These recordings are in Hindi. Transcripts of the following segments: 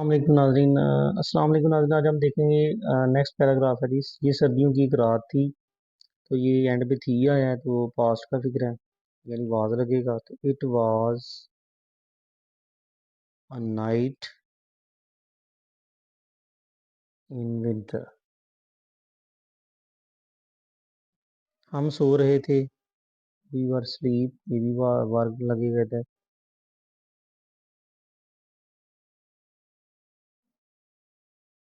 अस्सलाम वालेकुम नाज़रीन। आज हम देखेंगे नेक्स्ट पैराग्राफ है जी। ये सर्दियों की एक रात थी। तो ये एंड पे थी आया है तो पास्ट का फिक्र है, यानी वाज लगेगा। तो it was a night in winter. हम सो रहे थे। वी वर स्लीप, ये भी वर्ग लगेगा इधर।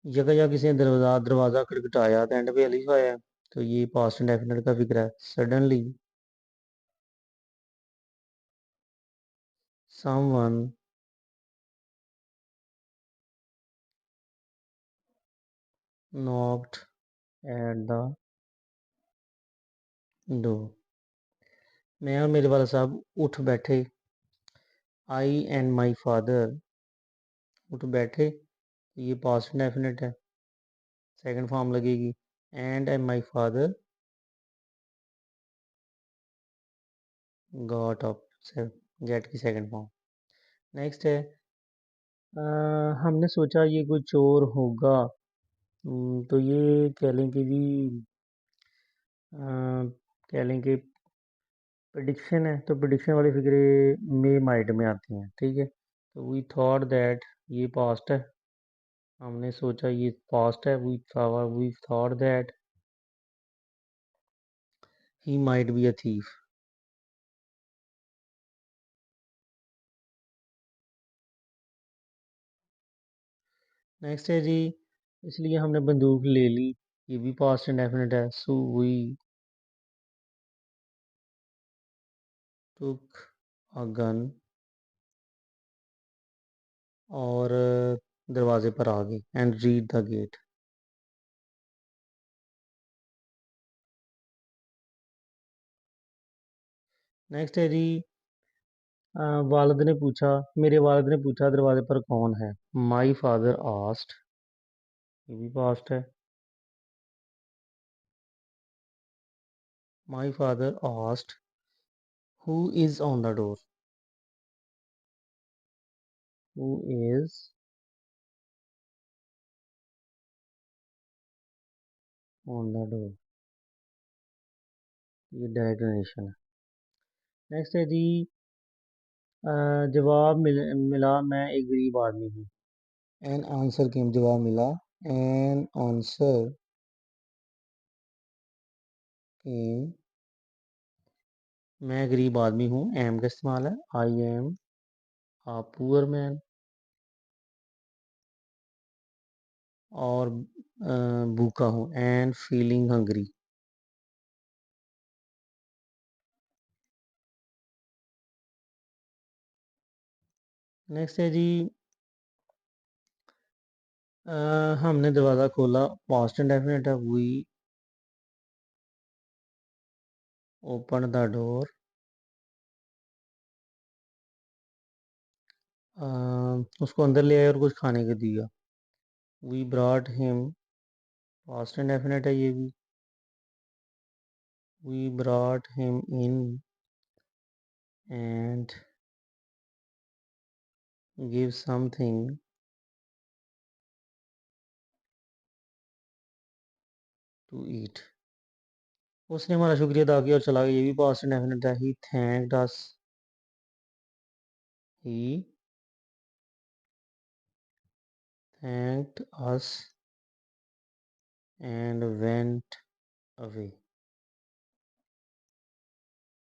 जगह जगह किसी ने दरवाजा दरवाजा खटखटाया तो एंड पे अलीफ आया है। तो ये पास्ट इंडेफिनिट का फिक्र है। Suddenly someone knocked at the door। मैं और मेरे वाला साहब उठ बैठे। आई एंड माई फादर उठ बैठे। ये पास्ट डेफिनेट है, सेकंड फॉर्म लगेगी। And my father got up, get की सेकंड फॉर्म। नेक्स्ट है हमने सोचा ये कोई चोर होगा। तो ये कह लें कि जी कह लें कि प्रिडिक्शन है। तो प्रिडिक्शन वाली फिक्रे मे माइट में आती हैं, ठीक है। तो वी थॉट दैट, ये पास्ट है। हमने सोचा ये पास्ट है। We thought that he might be a thief. Next है जी, इसलिए हमने बंदूक ले ली। ये भी पास्ट इंडेफिनिट है। So we took a gun, और दरवाजे पर आ गए। And read the gate. Next है जी वालिद ने पूछा, मेरे वालिद ने पूछा दरवाजे पर कौन है। माई फादर आस्ट, ये भी पास्ट है। My father asked who is on the door. Who is on the door, ये डायरेक्ट नरेशन है। नेक्स्ट है जी जवाब मिला मैं एक गरीब आदमी हूँ। एन आंसर केम, जवाब मिला। एन आंसर केम, मैं गरीब आदमी हूँ। एम का इस्तेमाल है। I am a poor man. और भूखा हूँ। And feeling hungry. नेक्स्ट है जी हमने दरवाज़ा खोला। पास्ट इंडेफिनिट है। We open the door. उसको अंदर ले आए और कुछ खाने को दिया। We brought him, past indefinite है ये भी। We brought him in and give something to eat. उसने हमारा शुक्रिया अदा किया और चला गया। ये भी पास्ट इंडेफिनिट है। He thanked us, he thanked us and went away.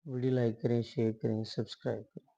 Video like करें, शेयर करें, सब्सक्राइब करें।